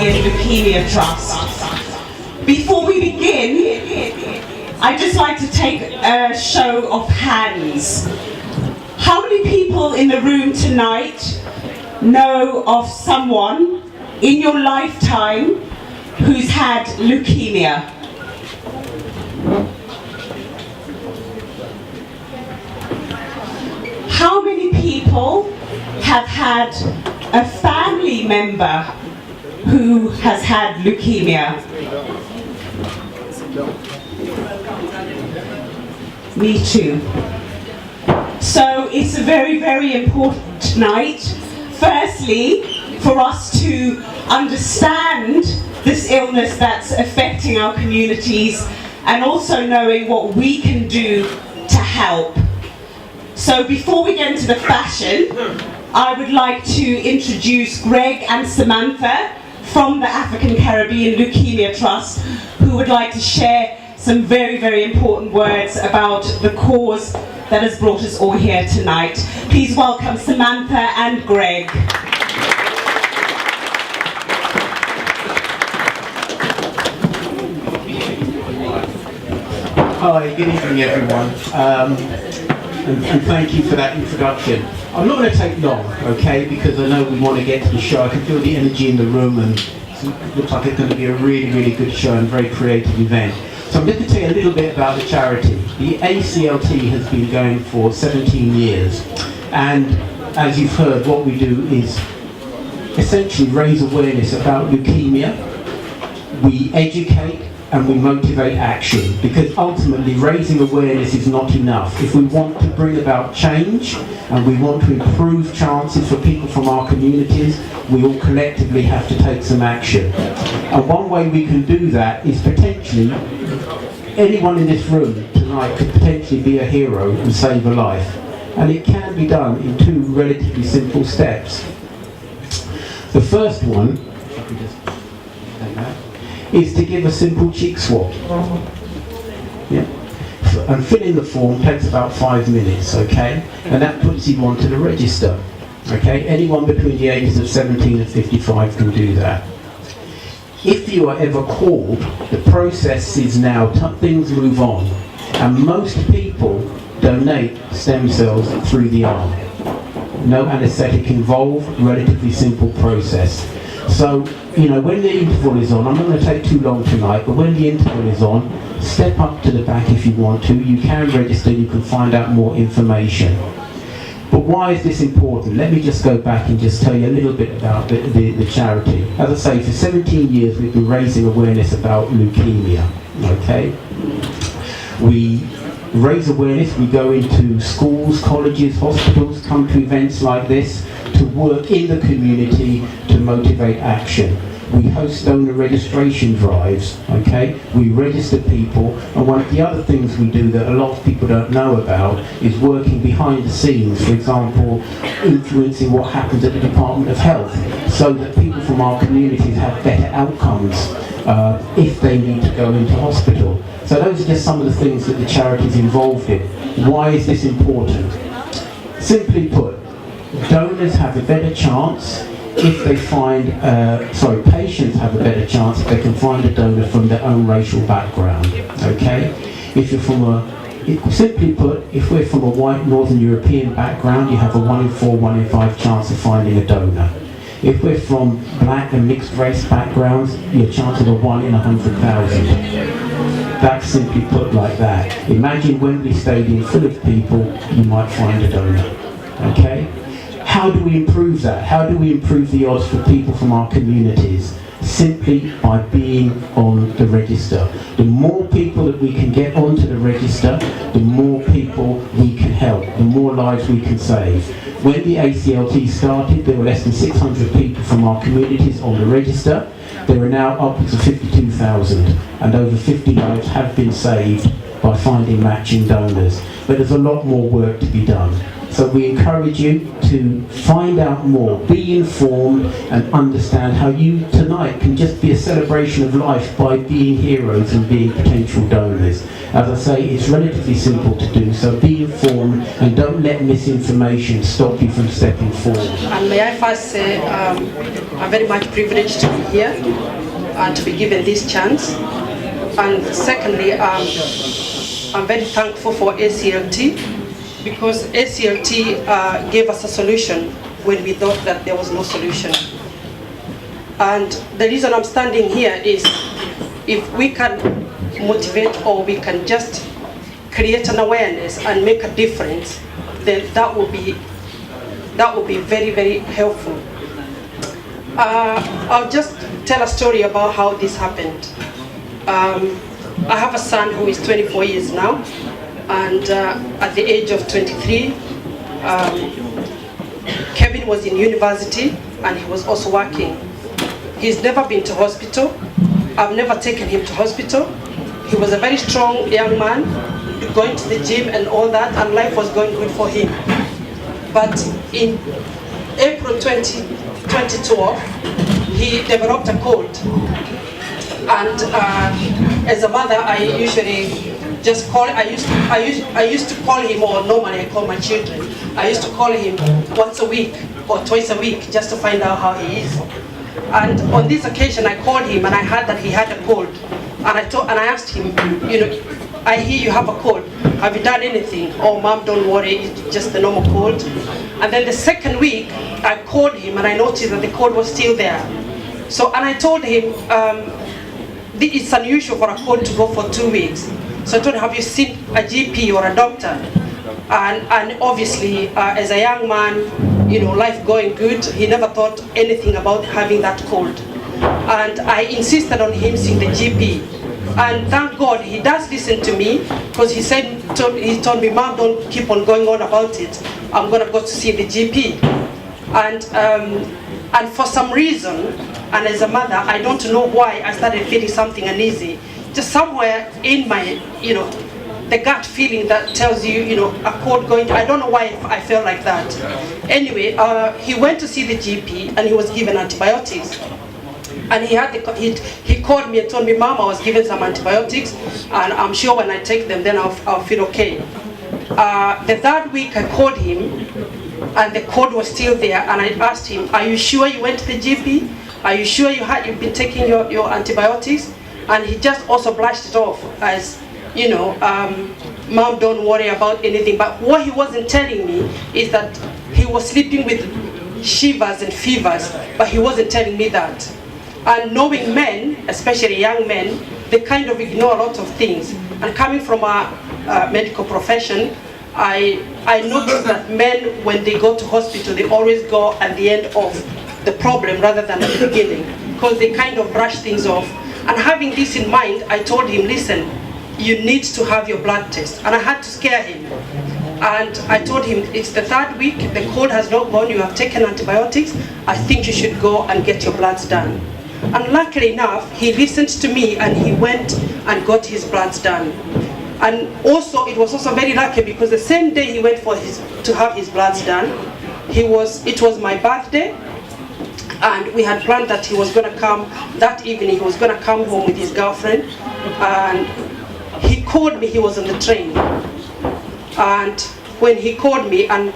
Caribbean Leukemia Trust. Before we begin, I'd just like to take a show of hands. How many people in the room tonight know of someone in your lifetime who's had leukemia? How many people have had a family member who has had leukemia? Me too. So it's a very, very important night. Firstly, for us to understand this illness that's affecting our communities, and also knowing what we can do to help. So before we get into the fashion, I would like to introduce Greg and Samantha from the African Caribbean Leukemia Trust, who would like to share some very, very important words about the cause that has brought us all here tonight. Please welcome Samantha and Greg. Hi, good evening everyone, and thank you for that introduction. I'm not going to take long, okay, because I know we want to get to the show. I can feel the energy in the room, and it looks like it's going to be a really, really good show and a very creative event. So I'm going to tell you a little bit about the charity. The Aclt has been going for 17 years, and as you've heard, what we do is essentially raise awareness about leukemia. We educate and we motivate action, because ultimately raising awareness is not enough. If we want to bring about change and we want to improve chances for people from our communities, we all collectively have to take some action. And one way we can do that is potentially, anyone in this room tonight could potentially be a hero and save a life. And it can be done in two relatively simple steps. The first one, is to give a simple cheek swab. Yeah. And filling the form takes about 5 minutes, okay? And that puts you onto the register, okay? Anyone between the ages of 17 and 55 can do that. If you are ever called, the process is now, things move on. And most people donate stem cells through the arm. No anaesthetic involved, relatively simple process. So, you know, when the interval is on, I'm not going to take too long tonight, but when the interval is on, step up to the back if you want to. You can register, you can find out more information. But why is this important? Let me just go back and just tell you a little bit about the charity. As I say, for 17 years we've been raising awareness about leukemia, okay? We raise awareness, we go into schools, colleges, hospitals, come to events like this to work in the community to motivate action. We host donor registration drives, okay? We register people, and one of the other things we do that a lot of people don't know about is working behind the scenes, for example, influencing what happens at the Department of Health, so that people from our communities have better outcomes if they need to go into hospital. So those are just some of the things that the charity is involved in. Why is this important? Simply put, donors have a better chance if they find, patients have a better chance if they can find a donor from their own racial background, okay? If you're from simply put, if we're from a white Northern European background, you have a 1 in 4, 1 in 5 chance of finding a donor. If we're from black and mixed race backgrounds, your chance of a 1 in 100,000. That's simply put like that. Imagine Wembley Stadium full of people, you might find a donor, okay? How do we improve that? How do we improve the odds for people from our communities? Simply by being on the register. The more people that we can get onto the register, the more people we can help, the more lives we can save. When the Aclt started, there were less than 600 people from our communities on the register. There are now upwards of 52,000, and over 50 lives have been saved by finding matching donors. But there's a lot more work to be done. So we encourage you to find out more, be informed, and understand how you tonight can just be a celebration of life by being heroes and being potential donors. As I say, it's relatively simple to do, so be informed and don't let misinformation stop you from stepping forward. And may I first say, I'm very much privileged to be here and to be given this chance. And secondly, I'm very thankful for Aclt, because Aclt gave us a solution when we thought that there was no solution. And the reason I'm standing here is, if we can motivate, or we can just create an awareness and make a difference, then that will be very, very helpful. I'll just tell a story about how this happened. I have a son who is 24 years now, and at the age of 23, Kevin was in university and he was also working. He's never been to hospital. I've never taken him to hospital. He was a very strong young man, going to the gym and all that, and life was going good for him. But in April 2012, he developed a cold. And as a mother, I usually just call. I used to call him, or normally I call my children. I used to call him once a week or twice a week just to find out how he is. And on this occasion, I called him and I heard that he had a cold. And I asked him, you know, I hear you have a cold. Have you done anything? Oh, Mom, don't worry, it's just the normal cold. And then the second week, I called him and I noticed that the cold was still there. So, and I told him, it's unusual for a cold to go for 2 weeks. So I told him, have you seen a GP or a doctor? And obviously, as a young man, you know, life going good, he never thought anything about having that cold. And I insisted on him seeing the GP. And thank God he does listen to me, because he told me, Mom, don't keep on going on about it. I'm going to go to see the GP. And for some reason, and as a mother, I don't know why I started feeling something uneasy. Just somewhere in my, you know, the gut feeling that tells you, you know, a cold going. I don't know why I felt like that. Anyway, he went to see the GP and he was given antibiotics. And he called me and told me, Mom, I was given some antibiotics, and I'm sure when I take them, then I'll feel okay. The third week, I called him, and the cold was still there. And I asked him, are you sure you went to the GP? Are you sure you've been taking your antibiotics? And he just also brushed it off as, you know, Mom, don't worry about anything. But what he wasn't telling me is that he was sleeping with shivers and fevers, but he wasn't telling me that. And knowing men, especially young men, they kind of ignore a lot of things. And coming from a medical profession, I noticed that men, when they go to hospital, they always go at the end of the problem rather than at the beginning, because they kind of brush things off. And having this in mind, I told him, listen, you need to have your blood test. And I had to scare him. And I told him, it's the third week, the cold has not gone, you have taken antibiotics, I think you should go and get your bloods done. And luckily enough, he listened to me and he went and got his bloods done. And also, it was also very lucky, because the same day he went to have his bloods done, it was my birthday, and we had planned that he was going to come that evening. He was going to come home with his girlfriend, and he called me. He was on the train, and when he called me, and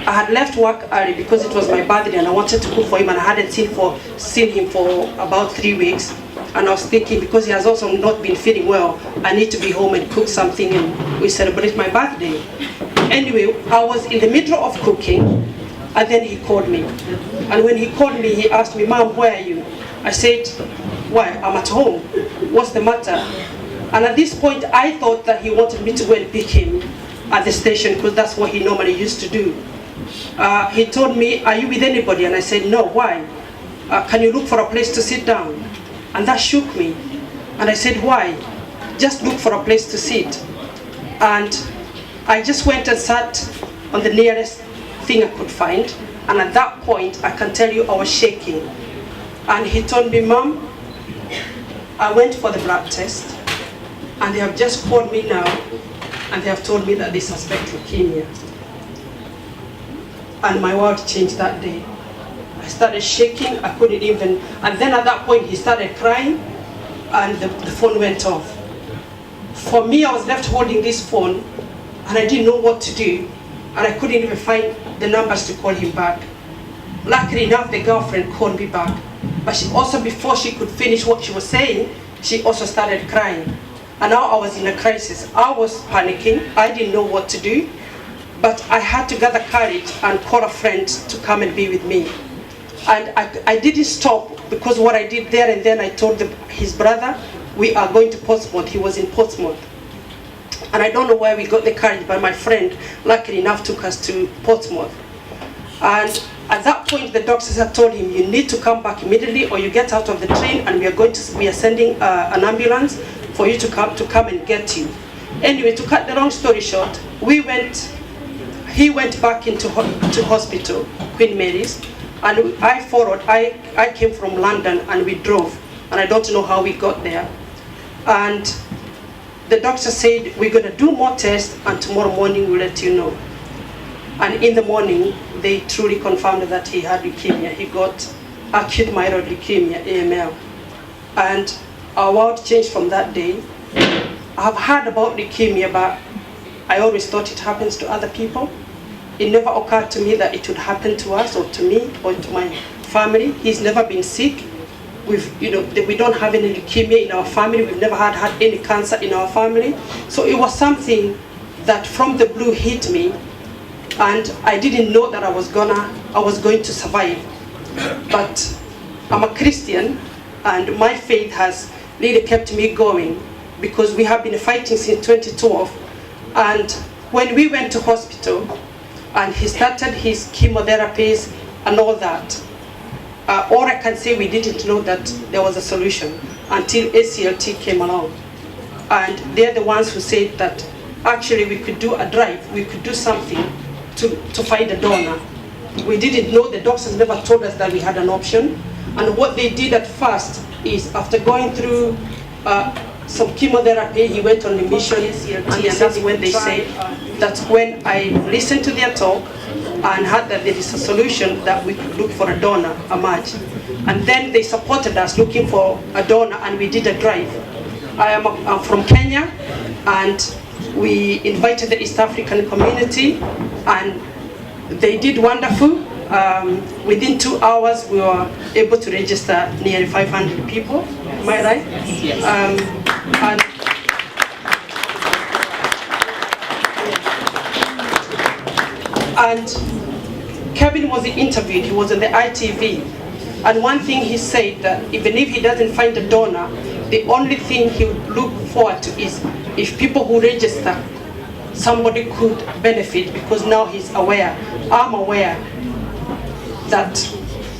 I had left work early because it was my birthday and I wanted to cook for him, and I hadn't seen him for about 3 weeks. And I was thinking, because he has also not been feeling well, I need to be home and cook something and we celebrate my birthday. Anyway, I was in the middle of cooking, and then he called me. And when he called me, he asked me, Mom, where are you? I said, why? I'm at home. What's the matter? And at this point, I thought that he wanted me to go and pick him at the station, because that's what he normally used to do. He told me, are you with anybody? And I said, no, why? Can you look for a place to sit down? And that shook me. And I said, why? Just look for a place to sit. And I just went and sat on the nearest thing I could find. And at that point, I can tell you, I was shaking. And he told me, Mom, I went for the blood test, and they have just called me now, and they have told me that they suspect leukemia. And my world changed that day. I started shaking, I couldn't even, and then at that point he started crying, and the phone went off. for me, I was left holding this phone, and I didn't know what to do, and I couldn't even find the numbers to call him back. Luckily enough, the girlfriend called me back, but she also, before she could finish what she was saying, she also started crying. And now I was in a crisis. I was panicking. I didn't know what to do, but I had to gather courage and call a friend to come and be with me. And I didn't stop, because what I did there and then, I told his brother, we are going to Portsmouth. He was in Portsmouth. And I don't know where we got the courage, but my friend, luckily enough, took us to Portsmouth. And at that point, the doctors had told him, you need to come back immediately, or you get out of the train, and we are sending an ambulance for you to come and get you. Anyway, to cut the long story short, he went back to hospital, Queen Mary's, and I followed. I came from London, and we drove, and I don't know how we got there. And the doctor said, we're going to do more tests, and tomorrow morning we'll let you know. And in the morning, they truly confirmed that he had leukemia. He got acute myeloid leukemia, AML. And our world changed from that day. I've heard about leukemia, but I always thought it happens to other people. It never occurred to me that it would happen to us, or to me, or to my family. He's never been sick. We don't have any leukemia in our family. We've never had any cancer in our family. So it was something that from the blue hit me, and I didn't know that I was going to survive. But I'm a Christian, and my faith has really kept me going, because we have been fighting since 2012. And when we went to hospital, and he started his chemotherapies and all that, all I can say, we didn't know that there was a solution until Aclt came along. And they're the ones who said that actually we could do a drive, we could do something to find a donor. We didn't know, the doctors never told us that we had an option. And what they did at first is, after going through some chemotherapy, he went on a mission, and that's when they say that when I listened to their talk and heard that there is a solution, that we could look for a donor, a match. And then they supported us looking for a donor, and we did a drive. I'm from Kenya, and we invited the East African community, and they did wonderful. Within 2 hours, we were able to register nearly 500 people. Am I right? Yes. And Kevin was interviewed. He was on the ITV, and one thing he said, that even if he doesn't find a donor, the only thing he would look forward to is if people who register, somebody could benefit, because now he's aware, I'm aware, that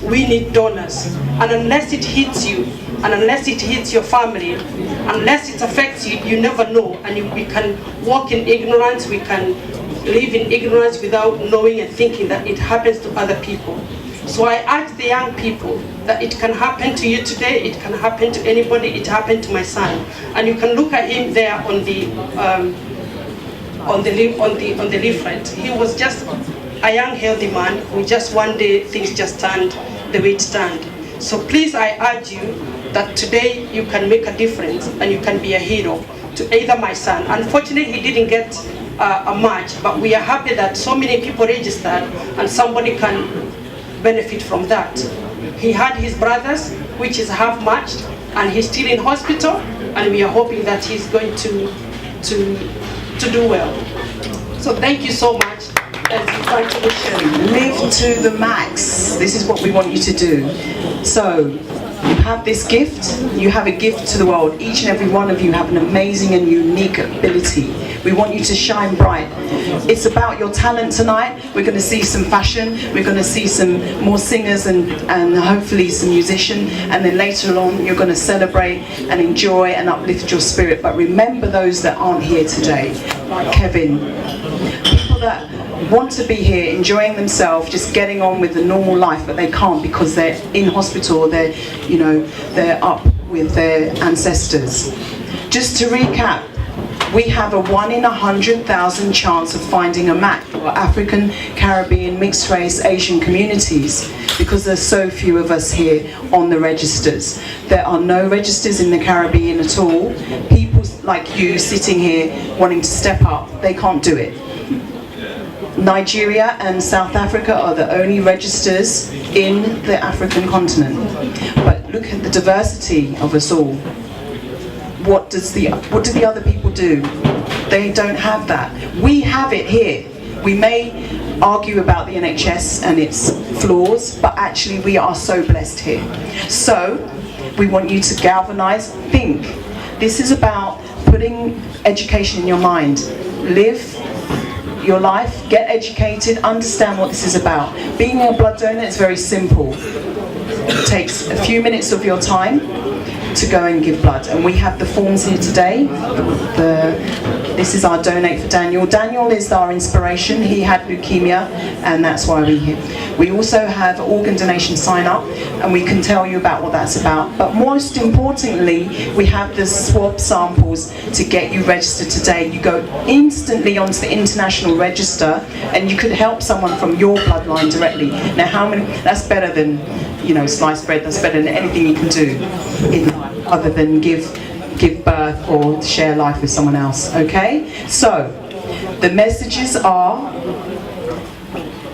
we need donors. And unless it hits you, and unless it hits your family, unless it affects you, you never know. And we can walk in ignorance, we can live in ignorance without knowing and thinking that it happens to other people. So I urge the young people that it can happen to you today, it can happen to anybody. It happened to my son. And you can look at him there on the leaflet. He was just a young, healthy man who just one day things just turned the way it turned. So please, I urge you that today you can make a difference, and you can be a hero to either my son. Unfortunately, he didn't get a match, but we are happy that so many people registered, and somebody can benefit from that. He had his brothers, which is half matched, and he's still in hospital, and we are hoping that he's going to do well. So thank you so much. Live to the max. This is what we want you to do. So, you have this gift, you have a gift to the world. Each and every one of you have an amazing and unique ability. We want you to shine bright. It's about your talent tonight. We're going to see some fashion, we're going to see some more singers and hopefully some musicians, and then later on you're going to celebrate and enjoy and uplift your spirit. But remember those that aren't here today, like Kevin. People that want to be here enjoying themselves, just getting on with the normal life, but they can't because they're in hospital, they're up with their ancestors. Just to recap, we have a 1 in 100,000 chance of finding a match for African, Caribbean, mixed race, Asian communities, because there's so few of us here on the registers. There are no registers in the Caribbean at all. People people like you sitting here wanting to step up, they can't do it. Nigeria and South Africa are the only registers in the African continent. But look at the diversity of us all. What do the other people do? They don't have that. We have it here. We may argue about the NHS and its flaws, but actually we are so blessed here. So we want you to galvanize, think. This is about putting education in your mind. Live your life, get educated, understand what this is about. Being a blood donor is very simple. It takes a few minutes of your time to go and give blood. And we have the forms here today. This is our Donate for Daniel. Daniel is our inspiration. He had leukemia, and that's why we're here. We also have organ donation sign up, and we can tell you about what that's about. But most importantly, we have the swab samples to get you registered today. You go instantly onto the international register, and you could help someone from your bloodline directly. Now, how many? That's better than, you know, sliced bread. That's better than anything you can do in life, other than give birth or share life with someone else. Okay, so the messages are: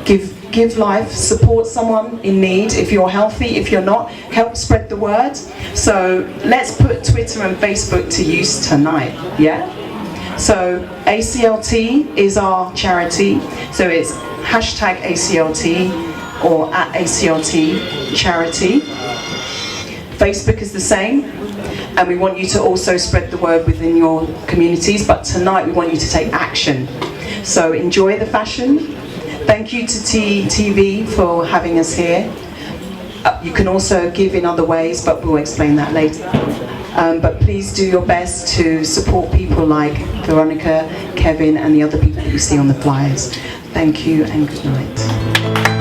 give life, support someone in need. If you're healthy, if you're not, help spread the word. So let's put Twitter and Facebook to use tonight. Yeah. So ACLT is our charity. So it's #ACLT or @ACLT charity. Facebook is the same, and we want you to also spread the word within your communities, but tonight we want you to take action. So enjoy the fashion. Thank you to Tetv for having us here. You can also give in other ways, but we'll explain that later. But please do your best to support people like Veronica, Kevin, and the other people that you see on the flyers. Thank you and good night.